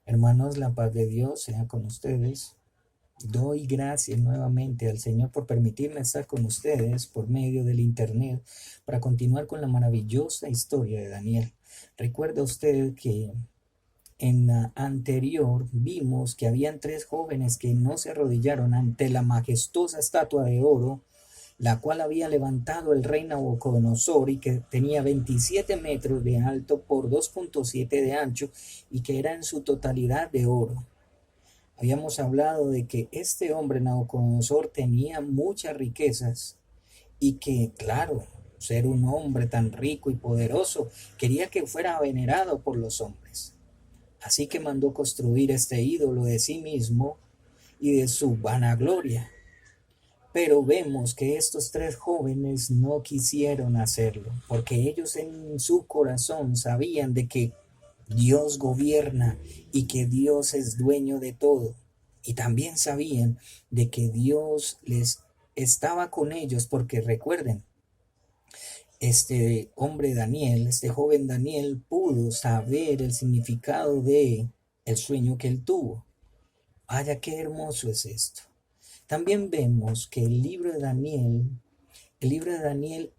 Hermanos, la paz de Dios sea con ustedes. Doy gracias nuevamente al Señor por permitirme estar con ustedes por medio del Internet para continuar con la maravillosa historia de Daniel. Recuerda usted que en la anterior vimos que habían tres jóvenes que no se arrodillaron ante la majestuosa estatua de oro, la cual había levantado el rey Nabucodonosor y que tenía 27 metros de alto por 2,7 de ancho y que era en su totalidad de oro. Habíamos hablado de que este hombre Nabucodonosor tenía muchas riquezas y que, claro, ser un hombre tan rico y poderoso, quería que fuera venerado por los hombres. Así que mandó construir este ídolo de sí mismo y de su vanagloria. Pero vemos que estos tres jóvenes no quisieron hacerlo, porque ellos en su corazón sabían de que Dios gobierna y que Dios es dueño de todo. Y también sabían de que Dios les estaba con ellos, porque recuerden, este hombre Daniel, este joven Daniel pudo saber el significado de el sueño que él tuvo. Vaya qué hermoso es esto. También vemos que el libro de Daniel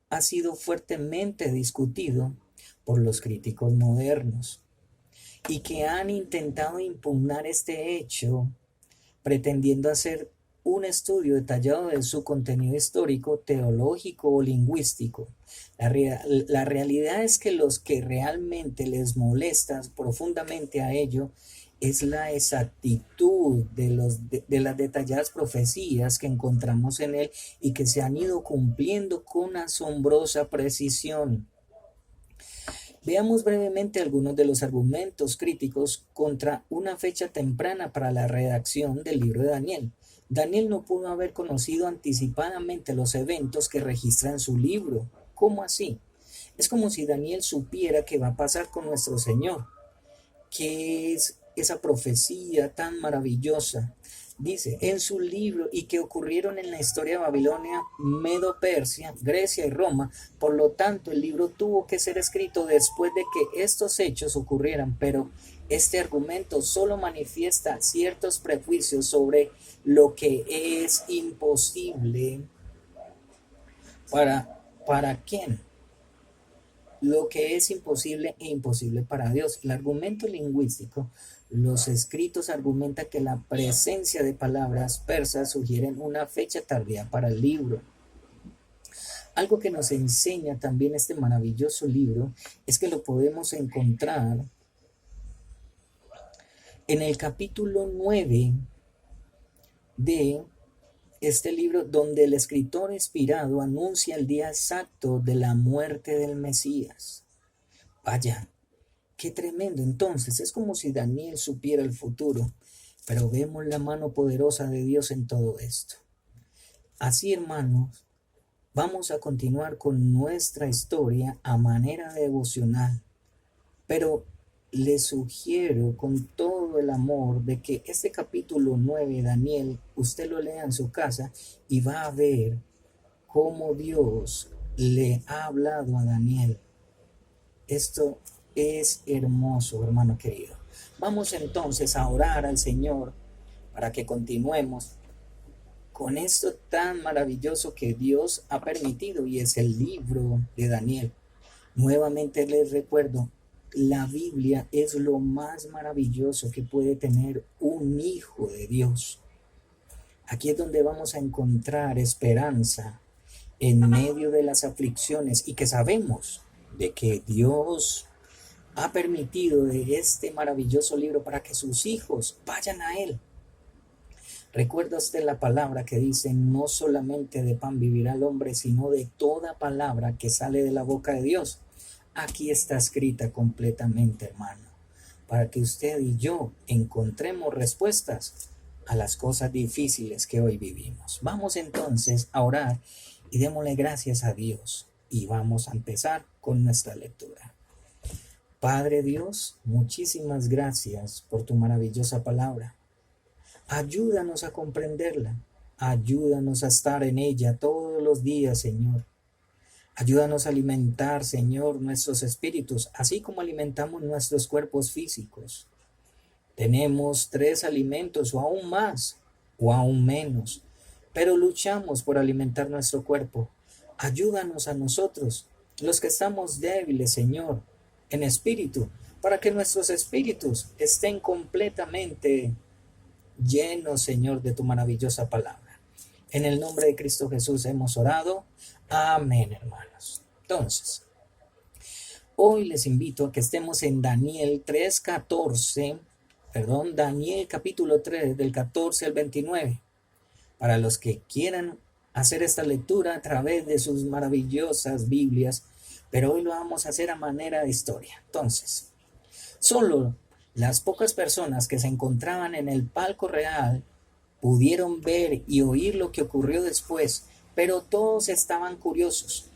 ha sido fuertemente discutido por los críticos modernos y que han intentado impugnar este hecho pretendiendo hacer un estudio detallado de su contenido histórico, teológico o lingüístico. La realidad es que los que realmente les molesta profundamente a ello es la exactitud de las detalladas profecías que encontramos en él y que se han ido cumpliendo con asombrosa precisión. Veamos brevemente algunos de los argumentos críticos contra una fecha temprana para la redacción del libro de Daniel. Daniel no pudo haber conocido anticipadamente los eventos que registra en su libro. ¿Cómo así? Es como si Daniel supiera qué va a pasar con nuestro Señor. ¿Qué es esa profecía tan maravillosa? Dice, en su libro, y que ocurrieron en la historia de Babilonia, Medo-Persia, Grecia y Roma. Por lo tanto, el libro tuvo que ser escrito después de que estos hechos ocurrieran, pero este argumento solo manifiesta ciertos prejuicios sobre lo que es imposible para quién, lo que es imposible e imposible para Dios. El argumento lingüístico, los escritos argumentan que la presencia de palabras persas sugieren una fecha tardía para el libro. Algo que nos enseña también este maravilloso libro es que lo podemos encontrar en el capítulo 9 de este libro, donde el escritor inspirado anuncia el día exacto de la muerte del Mesías. Vaya, qué tremendo. Entonces, es como si Daniel supiera el futuro, pero vemos la mano poderosa de Dios en todo esto. Así, hermanos, vamos a continuar con nuestra historia a manera devocional, pero les sugiero con todo el amor de que este capítulo 9 de Daniel, usted lo lea en su casa y va a ver cómo Dios le ha hablado a Daniel. Esto es hermoso, hermano querido. Vamos entonces a orar al Señor para que continuemos con esto tan maravilloso que Dios ha permitido, y es el libro de Daniel. Nuevamente les recuerdo, la Biblia es lo más maravilloso que puede tener un hijo de Dios. Aquí es donde vamos a encontrar esperanza en medio de las aflicciones, y que sabemos de que Dios ha permitido de este maravilloso libro para que sus hijos vayan a él. Recuerda usted la palabra que dice, no solamente de pan vivirá el hombre, sino de toda palabra que sale de la boca de Dios. Aquí está escrita completamente, hermano, para que usted y yo encontremos respuestas a las cosas difíciles que hoy vivimos. Vamos entonces a orar y démosle gracias a Dios, y vamos a empezar con nuestra lectura. Padre Dios, muchísimas gracias por tu maravillosa palabra. Ayúdanos a comprenderla, ayúdanos a estar en ella todos los días, Señor. Ayúdanos a alimentar, Señor, nuestros espíritus, así como alimentamos nuestros cuerpos físicos. Tenemos 3 alimentos o aún más o aún menos, pero luchamos por alimentar nuestro cuerpo. Ayúdanos a nosotros, los que estamos débiles, Señor, en espíritu, para que nuestros espíritus estén completamente llenos, Señor, de tu maravillosa palabra. En el nombre de Cristo Jesús hemos orado. Amén, hermanos. Entonces, hoy les invito a que estemos en Daniel 3:14, Daniel capítulo 3, del 14 al 29. Para los que quieran hacer esta lectura a través de sus maravillosas Biblias, pero hoy lo vamos a hacer a manera de historia. Entonces, solo las pocas personas que se encontraban en el palco real pudieron ver y oír lo que ocurrió después, pero todos estaban curiosos.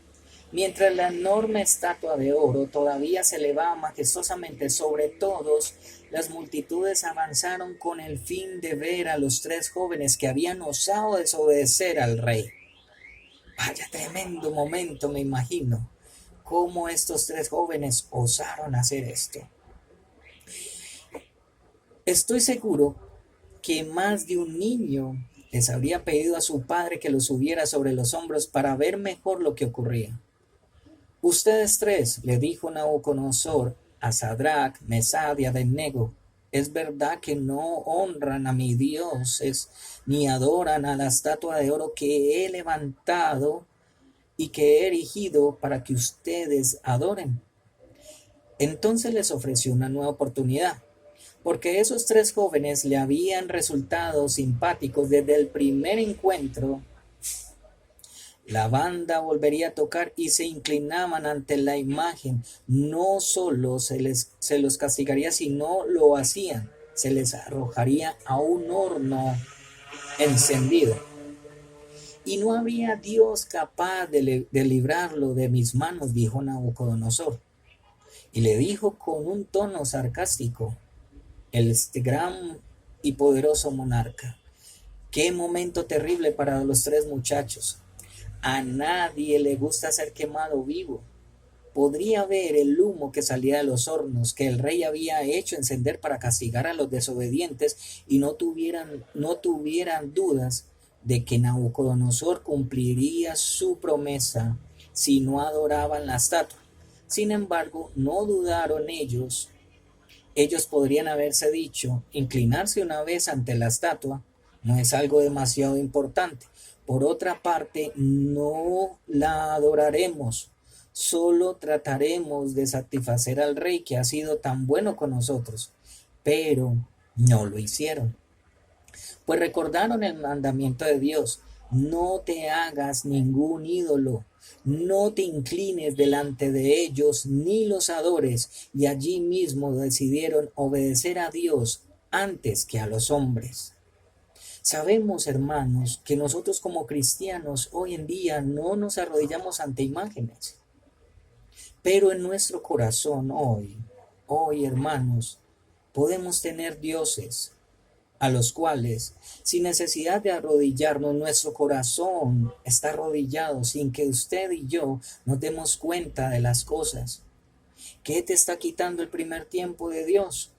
Mientras la enorme estatua de oro todavía se elevaba majestuosamente sobre todos, las multitudes avanzaron con el fin de ver a los 3 jóvenes que habían osado desobedecer al rey. Vaya tremendo momento, me imagino, cómo estos 3 jóvenes osaron hacer esto. Estoy seguro que más de un niño les habría pedido a su padre que los subiera sobre los hombros para ver mejor lo que ocurría. Ustedes 3, le dijo Nabucodonosor a Sadrach, Mesad y Abednego, es verdad que no honran a mis dioses ni adoran a la estatua de oro que he levantado y que he erigido para que ustedes adoren. Entonces les ofreció una nueva oportunidad, porque esos 3 jóvenes le habían resultado simpáticos desde el primer encuentro. La banda volvería a tocar y se inclinaban ante la imagen. No solo se los castigaría, si no lo hacían, se les arrojaría a un horno encendido. Y no había Dios capaz de librarlo de mis manos, dijo Nabucodonosor. Y le dijo con un tono sarcástico, este gran y poderoso monarca. Qué momento terrible para los 3 muchachos. A nadie le gusta ser quemado vivo. Podría ver el humo que salía de los hornos que el rey había hecho encender para castigar a los desobedientes y no tuvieran dudas de que Nabucodonosor cumpliría su promesa si no adoraban la estatua. Sin embargo, no dudaron ellos. Ellos podrían haberse dicho, inclinarse una vez ante la estatua no es algo demasiado importante. Por otra parte, no la adoraremos, solo trataremos de satisfacer al rey que ha sido tan bueno con nosotros. Pero no lo hicieron, pues recordaron el mandamiento de Dios: no te hagas ningún ídolo, no te inclines delante de ellos ni los adores, y allí mismo decidieron obedecer a Dios antes que a los hombres. Sabemos, hermanos, que nosotros como cristianos hoy en día no nos arrodillamos ante imágenes, pero en nuestro corazón hoy, hermanos, podemos tener dioses a los cuales, sin necesidad de arrodillarnos, nuestro corazón está arrodillado sin que usted y yo nos demos cuenta de las cosas. ¿Qué te está quitando el primer tiempo de Dios?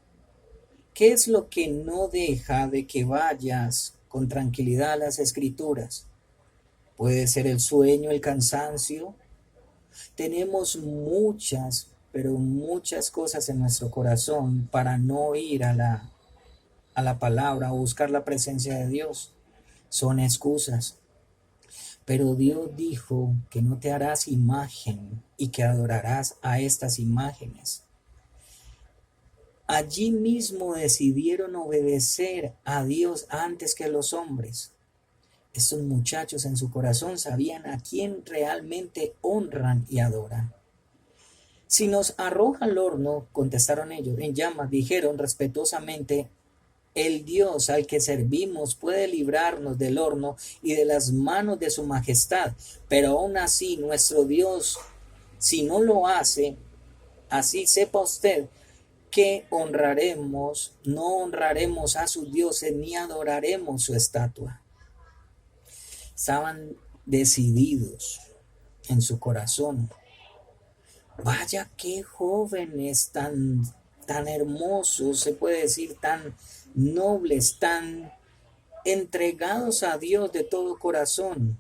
¿Qué es lo que no deja de que vayas con tranquilidad a las Escrituras? Puede ser el sueño, el cansancio. Tenemos muchas, pero muchas cosas en nuestro corazón para no ir a la palabra o buscar la presencia de Dios. Son excusas. Pero Dios dijo que no te harás imagen y que adorarás a estas imágenes. Allí mismo decidieron obedecer a Dios antes que los hombres. Estos muchachos en su corazón sabían a quién realmente honran y adoran. Si nos arroja al horno, contestaron ellos, en llamas, dijeron respetuosamente, el Dios al que servimos puede librarnos del horno y de las manos de su majestad, pero aún así nuestro Dios, si no lo hace, así sepa usted que no honraremos a sus dioses ni adoraremos su estatua. Estaban decididos en su corazón. Vaya qué jóvenes tan tan hermosos, se puede decir, tan nobles, tan entregados a Dios de todo corazón.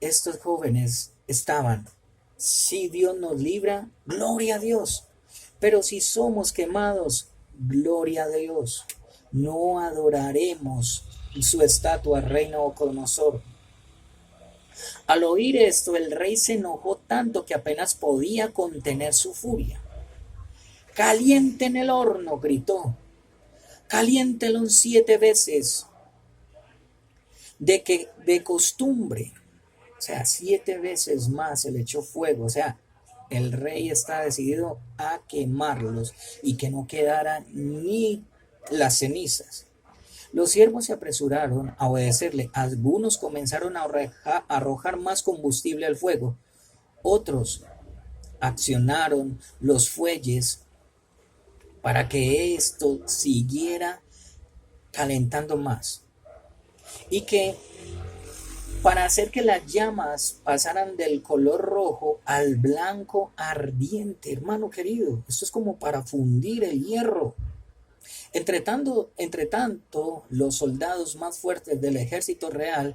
Estos jóvenes estaban, si Dios nos libra, gloria a Dios. Pero si somos quemados, gloria a Dios. No adoraremos su estatua, rey Nabucodonosor. Al oír esto, el rey se enojó tanto que apenas podía contener su furia. Caliente en el horno, gritó. Caliéntelo 7 veces de costumbre. O sea, 7 veces más se le echó fuego. O sea, el rey está decidido a quemarlos y que no quedara ni las cenizas. Los siervos se apresuraron a obedecerle. Algunos comenzaron a arrojar más combustible al fuego. Otros accionaron los fuelles para que esto siguiera calentando más. Y que para hacer que las llamas pasaran del color rojo al blanco ardiente, hermano querido. Esto es como para fundir el hierro. Entre tanto, los soldados más fuertes del ejército real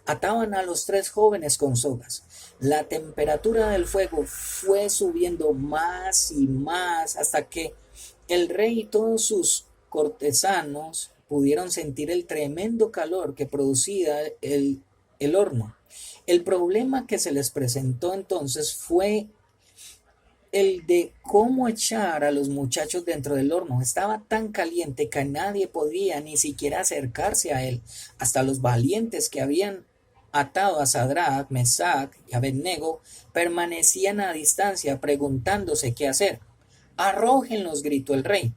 ataban a los 3 jóvenes con sogas. La temperatura del fuego fue subiendo más y más hasta que el rey y todos sus cortesanos pudieron sentir el tremendo calor que producía el horno. El problema que se les presentó entonces fue el de cómo echar a los muchachos dentro del horno. Estaba tan caliente que nadie podía ni siquiera acercarse a él. Hasta los valientes que habían atado a Sadrach, Mesach y Abednego permanecían a distancia preguntándose qué hacer. Arrójenlos, gritó el rey,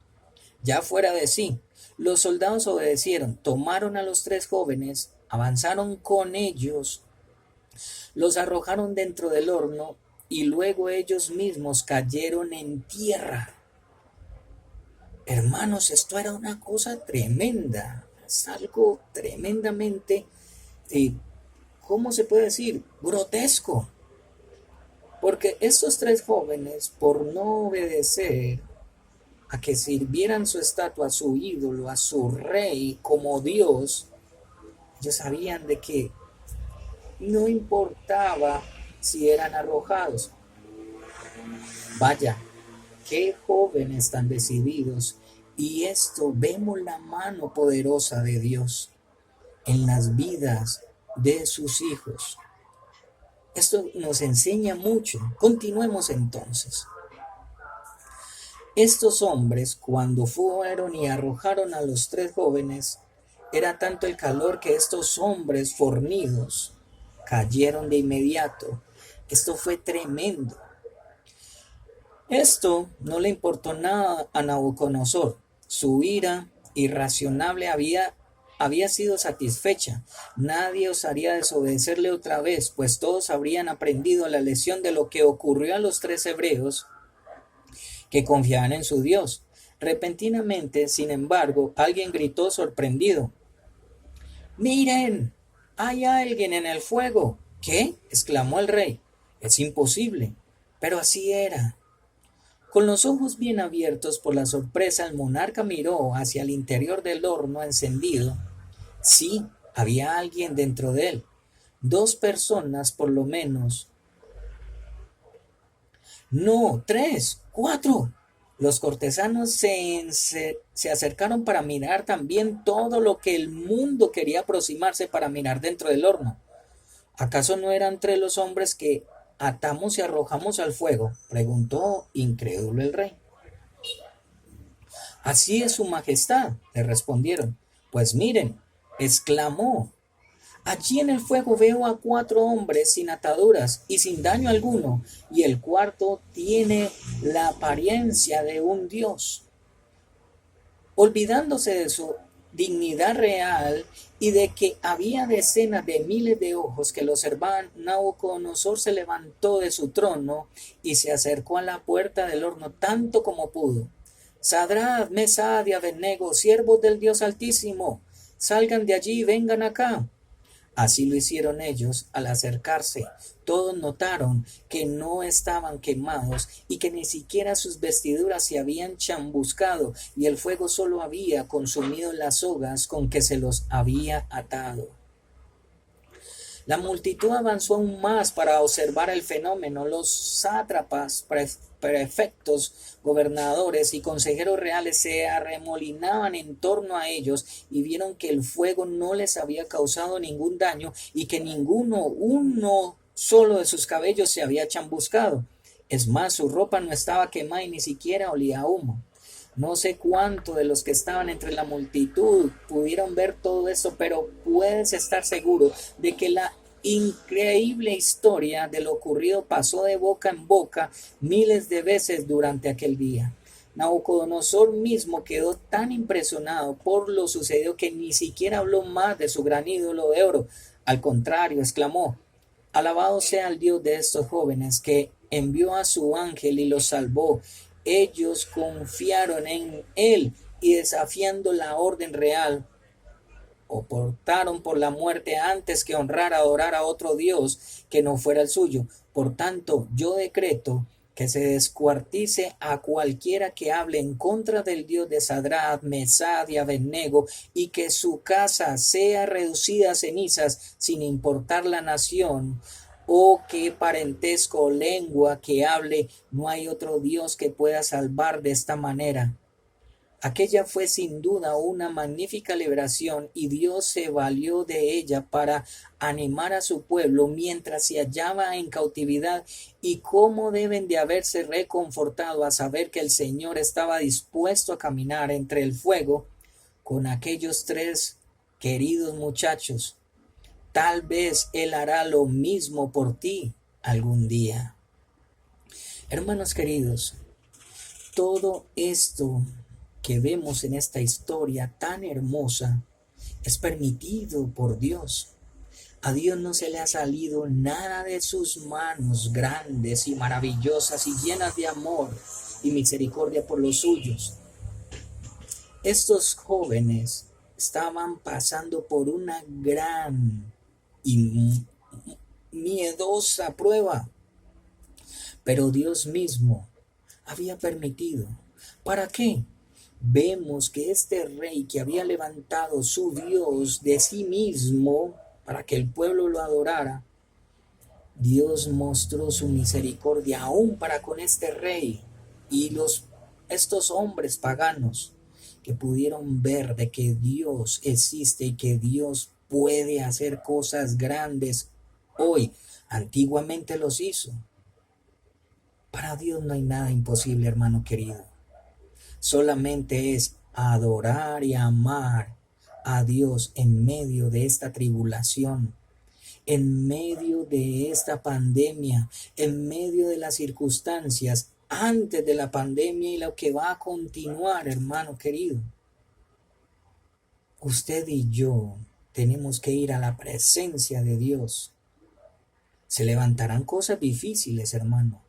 ya fuera de sí. Los soldados obedecieron, tomaron a los 3 jóvenes, avanzaron con ellos, los arrojaron dentro del horno y luego ellos mismos cayeron en tierra. Hermanos, esto era una cosa tremenda, es algo tremendamente, ¿cómo se puede decir? Grotesco. Porque estos 3 jóvenes, por no obedecer a que sirvieran su estatua, a su ídolo, a su rey como Dios, ellos sabían de que no importaba si eran arrojados. Vaya, qué jóvenes tan decididos. Y esto vemos la mano poderosa de Dios en las vidas de sus hijos. Esto nos enseña mucho. Continuemos entonces. Estos hombres, cuando fueron y arrojaron a los 3 jóvenes, era tanto el calor que estos hombres fornidos cayeron de inmediato. Esto fue tremendo. Esto no le importó nada a Nabucodonosor. Su ira irracionable había sido satisfecha. Nadie osaría desobedecerle otra vez, pues todos habrían aprendido la lección de lo que ocurrió a los 3 hebreos que confiaban en su Dios. Repentinamente, sin embargo, alguien gritó sorprendido: ¡Miren! ¡Hay alguien en el fuego! ¿Qué? Exclamó el rey. Es imposible. Pero así era. Con los ojos bien abiertos por la sorpresa, el monarca miró hacia el interior del horno encendido. Sí, había alguien dentro de él. 2 personas por lo menos. No, 3, 4. Los cortesanos se acercaron para mirar también todo lo que el mundo quería aproximarse para mirar dentro del horno. ¿Acaso no eran 3 los hombres que atamos y arrojamos al fuego?, preguntó incrédulo el rey. Así es, su majestad, le respondieron. Pues miren, exclamó, allí en el fuego veo a 4 hombres sin ataduras y sin daño alguno, y el cuarto tiene la apariencia de un dios. Olvidándose de su dignidad real y de que había decenas de miles de ojos que lo observaban, Nabucodonosor se levantó de su trono y se acercó a la puerta del horno tanto como pudo. Sadrach, Mesach y Abednego, siervos del Dios Altísimo, salgan de allí y vengan acá. Así lo hicieron ellos al acercarse. Todos notaron que no estaban quemados y que ni siquiera sus vestiduras se habían chambuscado, y el fuego solo había consumido las sogas con que se los había atado. La multitud avanzó aún más para observar el fenómeno. Los sátrapas, prefectos, gobernadores y consejeros reales se arremolinaban en torno a ellos y vieron que el fuego no les había causado ningún daño y que uno solo de sus cabellos se había chambuscado. Es más, su ropa no estaba quemada y ni siquiera olía a humo. No sé cuánto de los que estaban entre la multitud pudieron ver todo esto, pero puedes estar seguro de que la increíble historia de lo ocurrido pasó de boca en boca miles de veces durante aquel día. Nabucodonosor mismo quedó tan impresionado por lo sucedido que ni siquiera habló más de su gran ídolo de oro. Al contrario, exclamó: Alabado sea el Dios de estos jóvenes, que envió a su ángel y los salvó. Ellos confiaron en él y, desafiando la orden real, optaron por la muerte antes que honrar, adorar a otro Dios que no fuera el suyo. Por tanto, yo decreto que se descuartice a cualquiera que hable en contra del Dios de Sadrach, Mesach y Abednego, y que su casa sea reducida a cenizas, sin importar la nación o qué parentesco o lengua que hable. No hay otro Dios que pueda salvar de esta manera. Aquella fue sin duda una magnífica liberación, y Dios se valió de ella para animar a su pueblo mientras se hallaba en cautividad. Y cómo deben de haberse reconfortado a saber que el Señor estaba dispuesto a caminar entre el fuego con aquellos tres queridos muchachos. Tal vez Él hará lo mismo por ti algún día. Hermanos queridos, todo esto que vemos en esta historia tan hermosa es permitido por Dios. A Dios no se le ha salido nada de sus manos grandes y maravillosas y llenas de amor y misericordia por los suyos. Estos jóvenes estaban pasando por una gran y miedosa prueba, pero Dios mismo había permitido. ¿Para qué? Vemos que este rey que había levantado su Dios de sí mismo para que el pueblo lo adorara, Dios mostró su misericordia aún para con este rey y estos hombres paganos que pudieron ver de que Dios existe y que Dios puede hacer cosas grandes hoy. Antiguamente los hizo. Para Dios no hay nada imposible, hermano querido. Solamente es adorar y amar a Dios en medio de esta tribulación, en medio de esta pandemia, en medio de las circunstancias antes de la pandemia y lo que va a continuar, hermano querido. Usted y yo tenemos que ir a la presencia de Dios. Se levantarán cosas difíciles, hermano,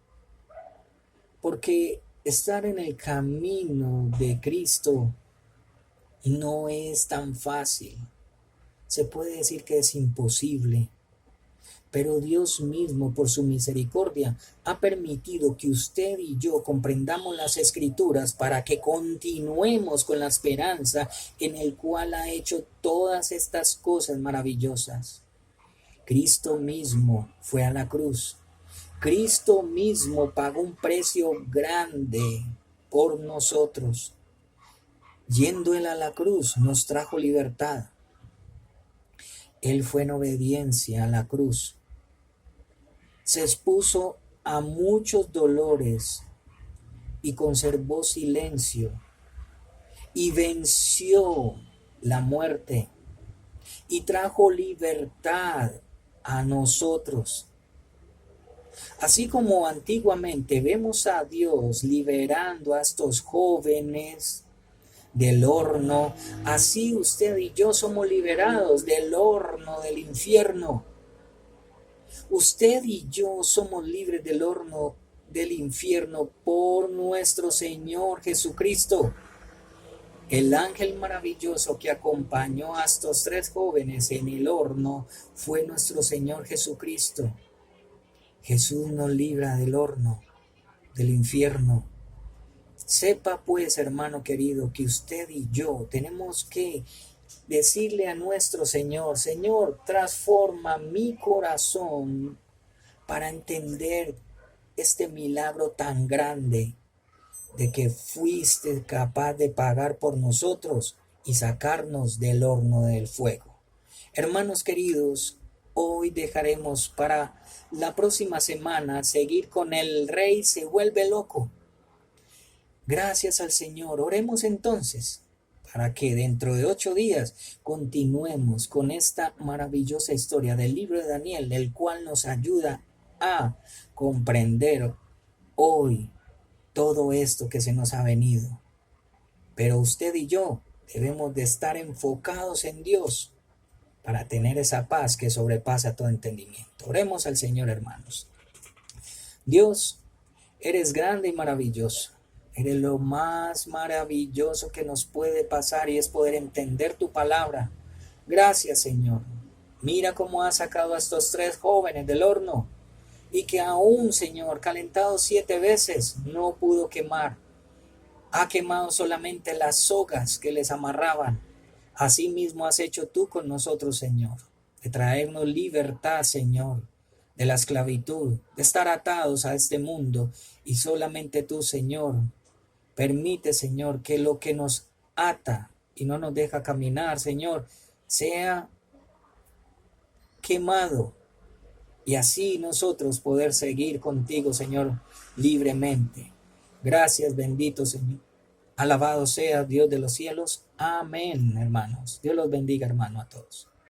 porque estar en el camino de Cristo no es tan fácil. Se puede decir que es imposible, pero Dios mismo, por su misericordia, ha permitido que usted y yo comprendamos las Escrituras para que continuemos con la esperanza en el cual ha hecho todas estas cosas maravillosas. Cristo mismo fue a la cruz. Cristo mismo pagó un precio grande por nosotros. Yendo Él a la cruz, nos trajo libertad. Él fue en obediencia a la cruz. Se expuso a muchos dolores y conservó silencio. Y venció la muerte. Y trajo libertad a nosotros. Así como antiguamente vemos a Dios liberando a estos jóvenes del horno, así usted y yo somos liberados del horno del infierno. Usted y yo somos libres del horno del infierno por nuestro Señor Jesucristo. El ángel maravilloso que acompañó a estos tres jóvenes en el horno fue nuestro Señor Jesucristo. Jesús nos libra del horno, del infierno. Sepa pues, hermano querido, que usted y yo tenemos que decirle a nuestro Señor: Señor, transforma mi corazón para entender este milagro tan grande de que fuiste capaz de pagar por nosotros y sacarnos del horno del fuego. Hermanos queridos, hoy dejaremos para la próxima semana seguir con El Rey se vuelve loco. Gracias al Señor. Oremos entonces para que dentro de 8 días continuemos con esta maravillosa historia del libro de Daniel, el cual nos ayuda a comprender hoy todo esto que se nos ha venido. Pero usted y yo debemos de estar enfocados en Dios para tener esa paz que sobrepasa todo entendimiento. Oremos al Señor, hermanos. Dios, eres grande y maravilloso. Eres lo más maravilloso que nos puede pasar, y es poder entender tu palabra. Gracias, Señor. Mira cómo has sacado a estos 3 jóvenes del horno, y que aún, Señor, calentado 7 veces, no pudo quemar. Ha quemado solamente las sogas que les amarraban. Así mismo has hecho tú con nosotros, Señor, de traernos libertad, Señor, de la esclavitud, de estar atados a este mundo. Y solamente tú, Señor, permite, Señor, que lo que nos ata y no nos deja caminar, Señor, sea quemado, y así nosotros poder seguir contigo, Señor, libremente. Gracias, bendito Señor. Alabado sea Dios de los cielos. Amén, hermanos. Dios los bendiga, hermano, a todos.